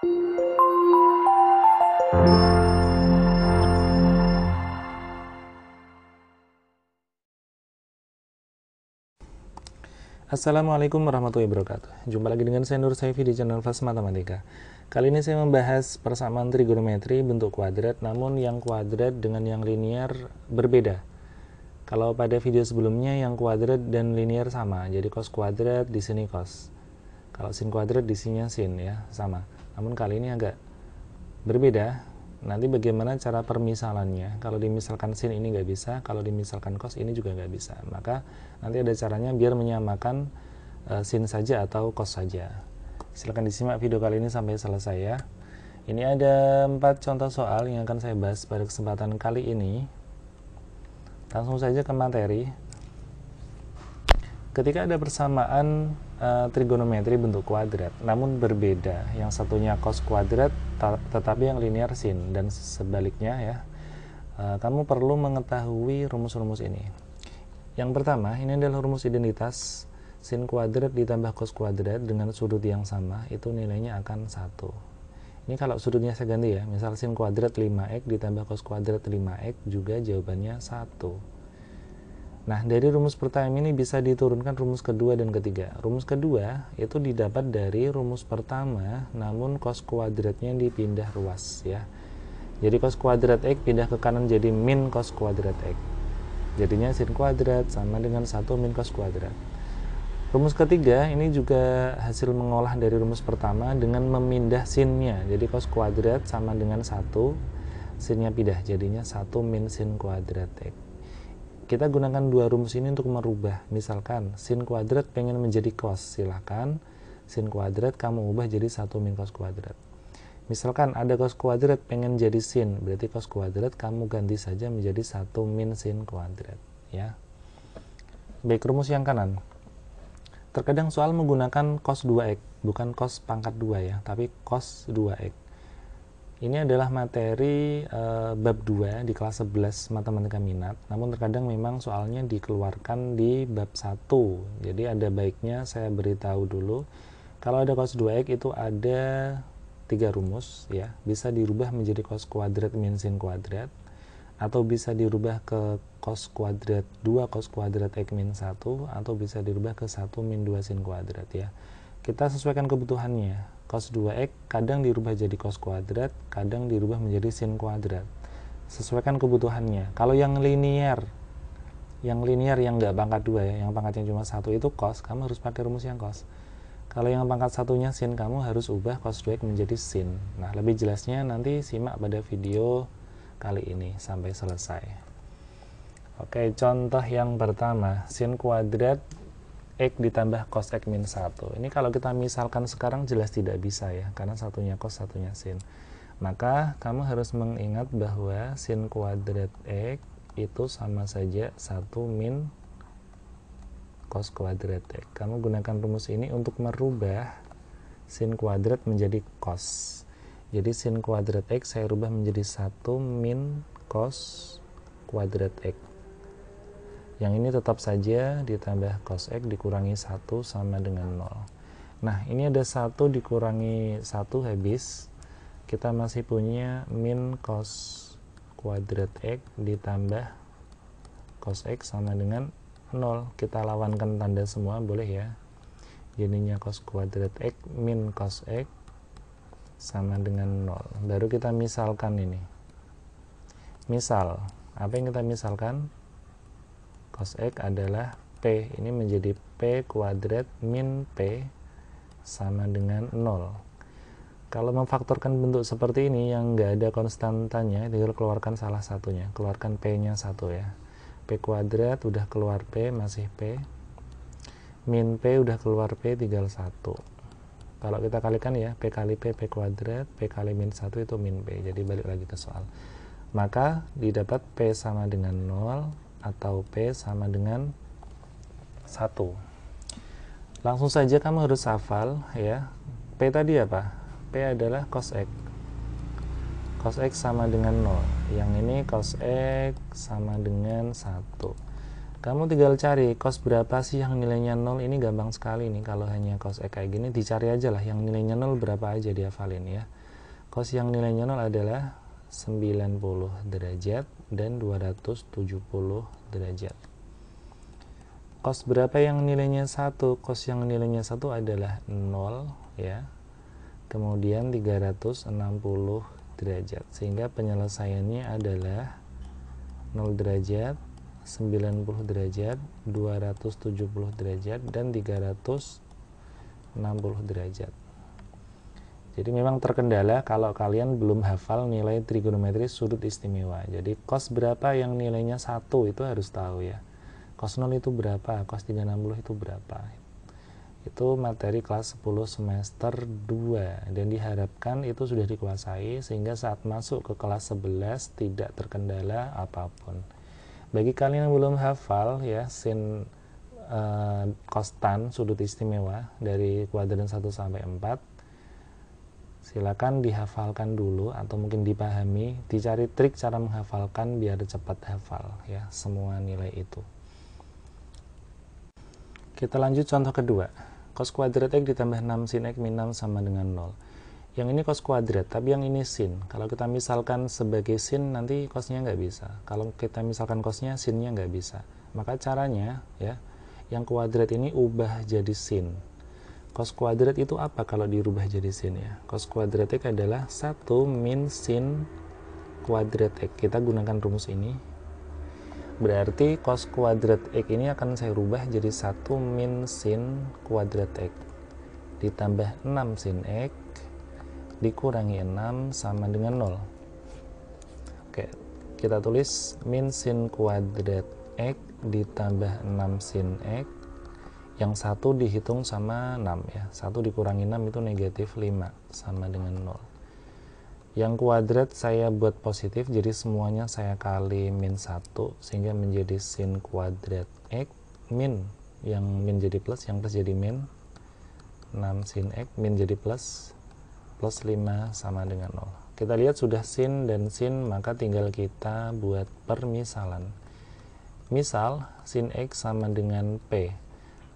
Assalamualaikum warahmatullahi wabarakatuh. Jumpa lagi dengan saya Nur Saifi di channel Fast Matematika. Kali ini saya membahas persamaan trigonometri bentuk kuadrat, namun yang kuadrat dengan yang linear berbeda. Kalau pada video sebelumnya yang kuadrat dan linear sama, jadi cos kuadrat di sini cos. Kalau sin kuadrat di sininya sin ya, sama. Namun kali ini agak berbeda. Nanti bagaimana cara permisalannya? Kalau dimisalkan sin ini nggak bisa, kalau dimisalkan cos ini juga nggak bisa. Maka nanti ada caranya biar menyamakan sin saja atau cos saja. Silahkan disimak video kali ini sampai selesai ya. Ini ada 4 contoh soal yang akan saya bahas pada kesempatan kali ini. Langsung saja ke materi. Ketika ada persamaan trigonometri bentuk kuadrat, namun berbeda, yang satunya cos kuadrat tetapi yang linear sin, dan sebaliknya ya, kamu perlu mengetahui rumus-rumus ini. Yang pertama, ini adalah rumus identitas. Sin kuadrat ditambah cos kuadrat dengan sudut yang sama, itu nilainya akan 1. Ini kalau sudutnya saya ganti ya, misal sin kuadrat 5x ditambah cos kuadrat 5x juga jawabannya 1. Nah, dari rumus pertama ini bisa diturunkan rumus kedua dan ketiga. Rumus kedua itu didapat dari rumus pertama, namun cos kuadratnya dipindah ruas ya. Jadi cos kuadrat x pindah ke kanan jadi min cos kuadrat x. Jadinya sin kuadrat sama dengan 1 min cos kuadrat. Rumus ketiga ini juga hasil mengolah dari rumus pertama dengan memindah sinnya. Jadi cos kuadrat sama dengan 1, sinnya pindah jadinya 1 min sin kuadrat x. Kita gunakan dua rumus ini untuk merubah. Misalkan sin kuadrat pengen menjadi cos, silahkan sin kuadrat kamu ubah jadi 1 min cos kuadrat. Misalkan ada cos kuadrat pengen jadi sin, berarti cos kuadrat kamu ganti saja menjadi 1 min sin kuadrat ya. Baik, rumus yang kanan. Terkadang soal menggunakan cos 2x, bukan cos pangkat 2 ya, tapi cos 2x. Ini adalah materi bab 2 di kelas 11 matematika minat, namun terkadang memang soalnya dikeluarkan di bab 1. Jadi ada baiknya saya beritahu dulu. Kalau ada cos 2x itu ada 3 rumus ya. Bisa dirubah menjadi cos kuadrat min sin kuadrat, atau bisa dirubah ke cos kuadrat 2 cos kuadrat x min 1, atau bisa dirubah ke 1 min 2 sin kuadrat ya. Kita sesuaikan kebutuhannya. Cos 2x kadang dirubah jadi cos kuadrat, kadang dirubah menjadi sin kuadrat. Sesuaikan kebutuhannya. Kalau yang linear yang nggak pangkat 2 ya, yang pangkatnya cuma 1 itu cos, kamu harus pakai rumus yang cos. Kalau yang pangkat satunya sin, kamu harus ubah cos 2x menjadi sin. Nah, lebih jelasnya nanti simak pada video kali ini sampai selesai. Oke, contoh yang pertama, sin kuadrat x ditambah cos x min 1. Ini kalau kita misalkan sekarang jelas tidak bisa ya, karena satunya cos, satunya sin. Maka kamu harus mengingat bahwa sin kuadrat x itu sama saja 1 min cos kuadrat x. Kamu gunakan rumus ini untuk merubah sin kuadrat menjadi cos. Jadi sin kuadrat x saya rubah menjadi 1 min cos kuadrat x. Yang ini tetap saja ditambah cos x dikurangi 1 sama dengan 0. Nah, ini ada 1 dikurangi 1 habis. Kita masih punya min cos kuadrat x ditambah cos x sama dengan 0. Kita lawankan tanda semua, boleh ya. Jadinya cos kuadrat x min cos x sama dengan 0. Baru kita misalkan ini. Misal, apa yang kita misalkan? Cos x adalah P, ini menjadi P kuadrat min P sama dengan 0. Kalau memfaktorkan bentuk seperti ini yang nggak ada konstantanya, tinggal keluarkan salah satunya, keluarkan P nya 1 ya. P kuadrat udah keluar P, masih P, min P udah keluar P, tinggal 1. Kalau kita kalikan ya, P kali P, P kuadrat, P kali min 1 itu min P. Jadi balik lagi ke soal, maka didapat P sama dengan 0 atau P sama dengan 1. Langsung saja kamu harus hafal ya. P tadi apa? P adalah cos x. Cos x sama dengan 0. Yang ini cos x sama dengan 1. Kamu tinggal cari cos berapa sih yang nilainya 0. Ini gampang sekali nih, kalau hanya cos X kayak gini dicari aja lah yang nilainya 0 berapa aja, dihafalin ya. Cos yang nilainya 0 adalah 90 derajat dan 270 derajat. Cos berapa yang nilainya 1? Cos yang nilainya 1 adalah 0 ya. Kemudian 360 derajat. Sehingga penyelesaiannya adalah 0 derajat, 90 derajat, 270 derajat, dan 360 derajat. Jadi memang terkendala kalau kalian belum hafal nilai trigonometri sudut istimewa. Jadi cos berapa yang nilainya 1 itu harus tahu ya. Cos 0 itu berapa, cos 360 itu berapa. Itu materi kelas 10 semester 2 dan diharapkan itu sudah dikuasai sehingga saat masuk ke kelas 11 tidak terkendala apapun. Bagi kalian yang belum hafal ya sin cos tan sudut istimewa dari kuadran 1 sampai 4, silakan dihafalkan dulu atau mungkin dipahami, dicari trik cara menghafalkan biar cepat hafal ya semua nilai itu. Kita lanjut contoh kedua. Cos kuadrat X ditambah 6 sin X min 6 sama dengan 0. Yang ini cos kuadrat, tapi yang ini sin. Kalau kita misalkan sebagai sin, nanti cosnya nggak bisa. Kalau kita misalkan cosnya, sinnya nggak bisa. Maka caranya ya, yang kuadrat ini ubah jadi sin. Cos kuadrat itu apa kalau dirubah jadi sin ya? Cos kuadrat X adalah 1 min sin kuadrat X. Kita gunakan rumus ini. Berarti cos kuadrat X ini akan saya rubah jadi 1 min sin kuadrat X ditambah 6 sin X dikurangi 6 sama dengan 0. Oke, kita tulis min sin kuadrat X ditambah 6 sin X. Yang 1 dihitung sama 6 ya. 1 dikurangi 6 itu negatif 5 sama dengan 0. Yang kuadrat saya buat positif, jadi semuanya saya kali min 1 sehingga menjadi sin kuadrat X min, yang min jadi plus, yang plus jadi min, 6 sin X min jadi plus 5 sama dengan 0. Kita lihat sudah sin dan sin, maka tinggal kita buat permisalan. Misal sin X sama dengan P,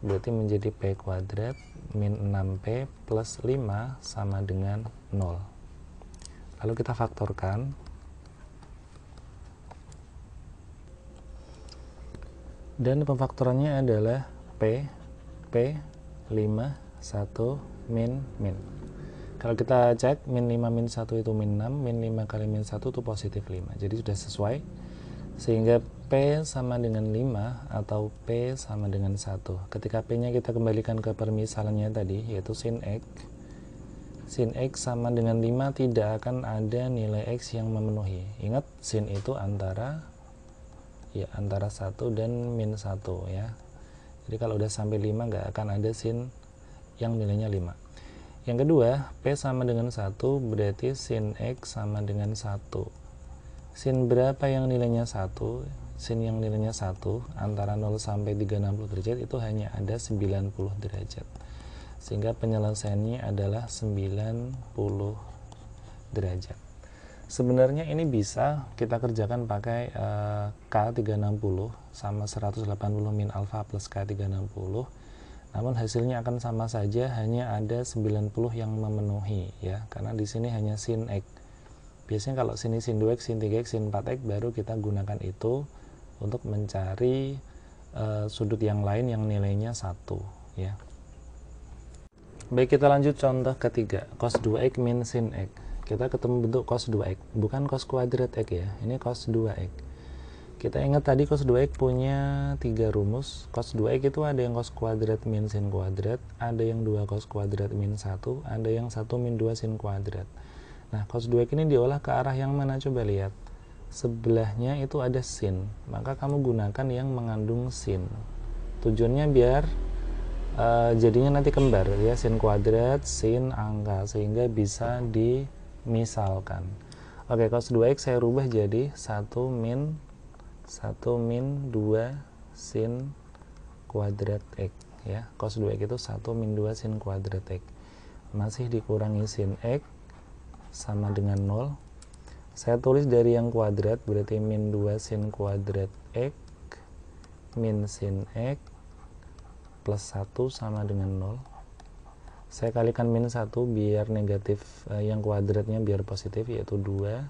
berarti menjadi P kuadrat min 6P plus 5 sama dengan 0. Lalu kita faktorkan. Dan pemfaktorannya adalah P 5, 1, min. Kalau kita cek, min 5 min 1 itu min 6, min 5 kali min 1 itu positif 5. Jadi sudah sesuai. Sehingga P sama dengan 5 atau P sama dengan 1. Ketika P-nya kita kembalikan ke permisalannya tadi, yaitu sin X. Sin X sama dengan 5 tidak akan ada nilai X yang memenuhi. Ingat, sin itu antara 1 dan min 1 ya. Jadi kalau udah sampai 5 nggak akan ada sin yang nilainya 5. Yang kedua, P sama dengan 1 berarti sin X sama dengan 1. Sin berapa yang nilainya 1? Sin yang nilainya 1 antara 0 sampai 360 derajat itu hanya ada 90 derajat. Sehingga penyelesaiannya adalah 90 derajat. Sebenarnya ini bisa kita kerjakan pakai K360 sama 180 min alfa plus K360. Namun hasilnya akan sama saja, hanya ada 90 yang memenuhi ya, karena di sini hanya sin X. Biasanya kalau sini sin 2X, sin 3X, sin 4X baru kita gunakan itu untuk mencari sudut yang lain yang nilainya 1 ya. Baik, kita lanjut contoh ketiga, cos 2X min sin X. Kita ketemu bentuk cos 2X, bukan cos kuadrat X ya, ini cos 2X. Kita ingat tadi cos 2X punya 3 rumus. Cos 2X itu ada yang cos kuadrat min sin kuadrat, ada yang 2 cos kuadrat min 1, ada yang 1 min 2 sin kuadrat. Nah, cos 2X ini diolah ke arah yang mana? Coba lihat. Sebelahnya itu ada sin, maka kamu gunakan yang mengandung sin. Tujuannya biar jadinya nanti kembar ya, sin kuadrat, sin angka, sehingga bisa dimisalkan. Oke, cos 2X saya rubah jadi 1 min 2 sin kuadrat X ya. Cos 2X itu 1 min 2 sin kuadrat X. Masih dikurangi sin X sama dengan 0. Saya tulis dari yang kuadrat, berarti min 2 sin kuadrat X min sin X plus 1 sama dengan 0. Saya kalikan min 1 biar negatif, yang kuadratnya biar positif, yaitu 2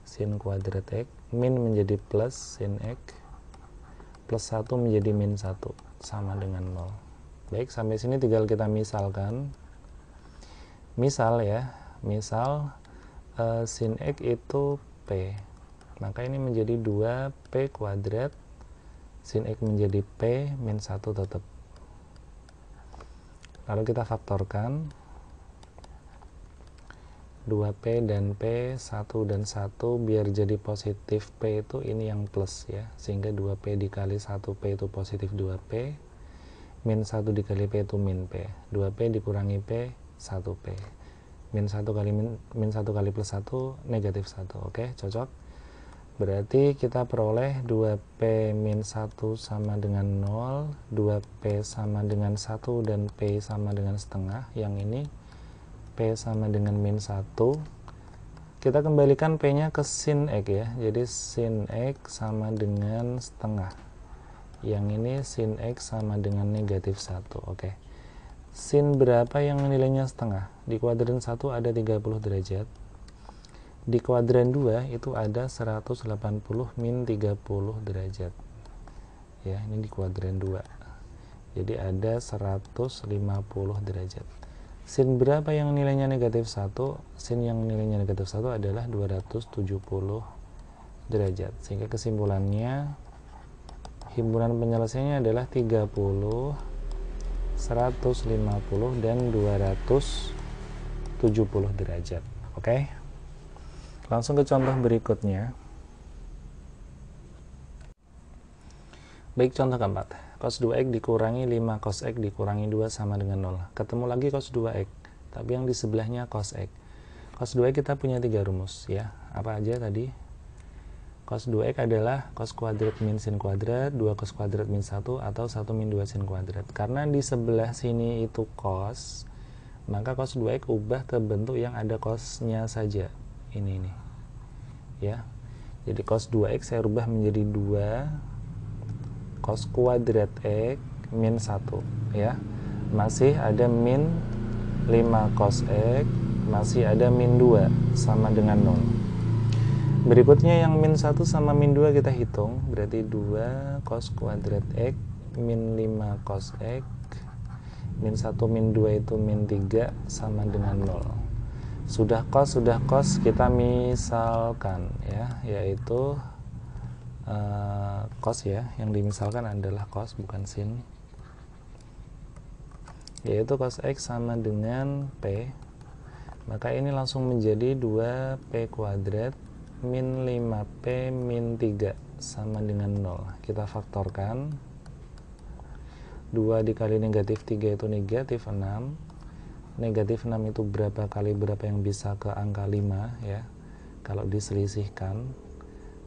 sin kuadrat X, min menjadi plus sin X, plus 1 menjadi min 1 sama dengan 0. Baik, sampai sini tinggal kita misalkan. Misal ya, misal sin X itu P, maka ini menjadi 2P kuadrat, sin X menjadi P min 1 tetap. Lalu kita faktorkan 2P dan P, 1 dan 1 biar jadi positif. P itu ini yang plus ya, sehingga 2P dikali 1P itu positif 2P, min 1 dikali P itu min P, 2P dikurangi P 1P, min 1 kali plus 1 negatif 1. Oke, cocok. Berarti kita peroleh 2P min 1 sama dengan 0, 2P sama dengan 1, dan P sama dengan setengah. Yang ini P sama dengan min 1. Kita kembalikan P-nya ke sin X ya. Jadi sin X sama dengan setengah. Yang ini sin X sama dengan negatif 1. Oke. Sin berapa yang nilainya setengah? Di kuadran 1 ada 30 derajat. Di kuadran 2 itu ada 180 min 30 derajat. Ya, ini di kuadran 2. Jadi ada 150 derajat. Sin berapa yang nilainya negatif 1? Sin yang nilainya negatif 1 adalah 270 derajat. Sehingga kesimpulannya, himpunan penyelesaiannya adalah 30, 150, dan 270 derajat. Oke? Langsung ke contoh berikutnya. Baik, contoh keempat. Cos 2x dikurangi 5 cos x dikurangi 2 sama dengan 0. Ketemu lagi cos 2x, tapi yang di sebelahnya cos x. Cos 2x kita punya 3 rumus ya. Apa aja tadi? Cos 2x adalah cos kuadrat min sin kuadrat, 2 cos kuadrat min 1, atau 1 min 2 sin kuadrat. Karena di sebelah sini itu cos, maka cos 2x ubah ke bentuk yang ada cosnya saja. Ini nih ya. Jadi cos 2x saya rubah menjadi 2 cos kuadrat x min 1 ya. Masih ada min 5 cos x, masih ada min 2 sama dengan 0. Berikutnya yang min 1 sama min 2 kita hitung. Berarti 2 cos kuadrat x min 5 cos x, min 1 min 2 itu min 3 sama dengan 0. Sudah cos kita misalkan ya, yaitu cos ya, yang dimisalkan adalah cos bukan sin, yaitu cos x sama dengan P. Maka ini langsung menjadi 2P kuadrat min 5P min 3 sama dengan 0. Kita faktorkan, 2 dikali negatif 3 itu negatif 6. Negatif 6 itu berapa kali berapa yang bisa ke angka 5 ya. Kalau diselisihkan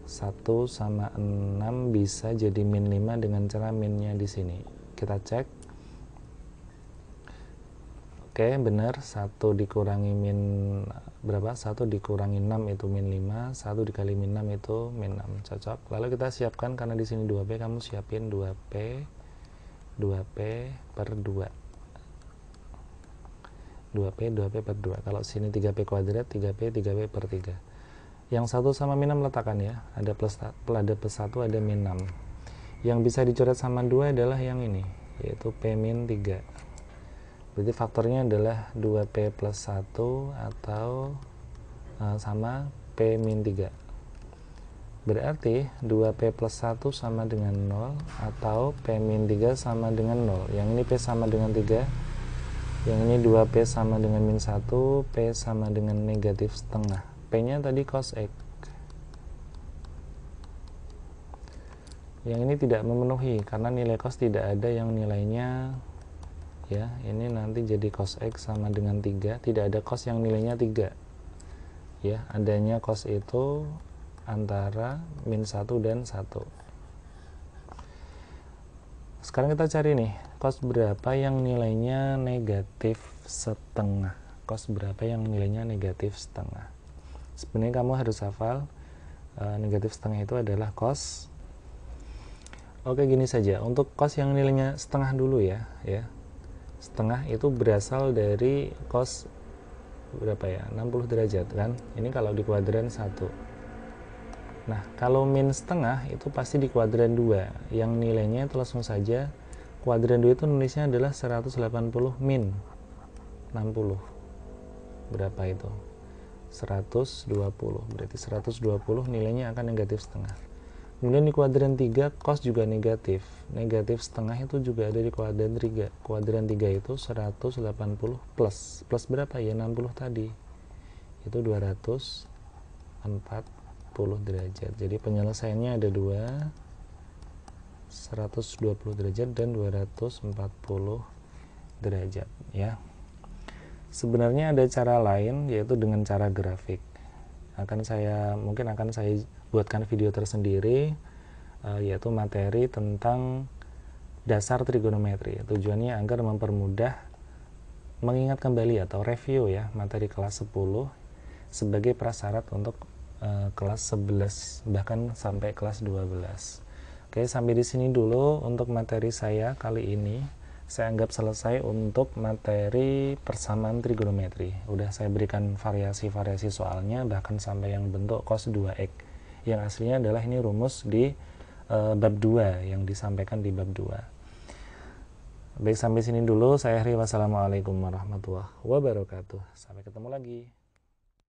1 sama 6 bisa jadi min 5 dengan cara minnya di sini. Kita cek. Oke, benar. 1 dikurangi min berapa? 1 dikurangi 6 itu min 5, 1 dikali min 6 itu min 6. Cocok. Lalu kita siapkan, karena di sini 2P, kamu siapin 2P per 2. 2P per 2. Kalau sini 3P kuadrat, 3P per 3. Yang 1 sama min 6 letakkan ya. Ada plus 1, ada min 6. Yang bisa dicoret sama 2 adalah yang ini, yaitu P min 3. Berarti faktornya adalah 2P plus 1 atau sama P min 3. Berarti 2P plus 1 sama dengan 0 atau P min 3 sama dengan 0. Yang ini P sama dengan 3. Yang ini 2P sama dengan min 1, P sama dengan negatif setengah. P-nya tadi cos X. Yang ini tidak memenuhi, karena nilai cos tidak ada yang nilainya ya. Ini nanti jadi cos X sama dengan 3. Tidak ada cos yang nilainya 3 ya. Adanya cos itu antara min 1 dan 1. Sekarang kita cari nih, cos berapa yang nilainya negatif setengah. Cos berapa yang nilainya negatif setengah. Sebenarnya kamu harus hafal negatif setengah itu adalah cos. Oke, gini saja. Untuk cos yang nilainya setengah dulu ya. Setengah itu berasal dari cos berapa ya? 60 derajat kan. Ini kalau di kuadran 1. Nah, kalau min setengah itu pasti di kuadran 2. Yang nilainya itu langsung saja kuadran 2 itu nulisnya adalah 180 min 60. Berapa itu? 120. Berarti 120 nilainya akan negatif setengah. Kemudian di kuadran 3 cos juga negatif. Negatif setengah itu juga ada di kuadran 3. Kuadran 3 itu 180 plus. Plus berapa ya? 60 tadi. Itu 240 derajat. Jadi penyelesaiannya ada 120 derajat dan 240 derajat ya. Sebenarnya ada cara lain, yaitu dengan cara grafik. Mungkin akan saya buatkan video tersendiri, yaitu materi tentang dasar trigonometri. Tujuannya agar mempermudah mengingat kembali atau review ya materi kelas 10 sebagai prasyarat untuk kelas 11 bahkan sampai kelas 12. Oke, sampai di sini dulu untuk materi saya kali ini. Saya anggap selesai untuk materi persamaan trigonometri. Udah saya berikan variasi-variasi soalnya, bahkan sampai yang bentuk cos 2x. Yang aslinya adalah ini rumus di bab 2, yang disampaikan di bab 2. Baik, sampai sini dulu. Saya akhiri. Wassalamualaikum warahmatullahi wabarakatuh. Sampai ketemu lagi.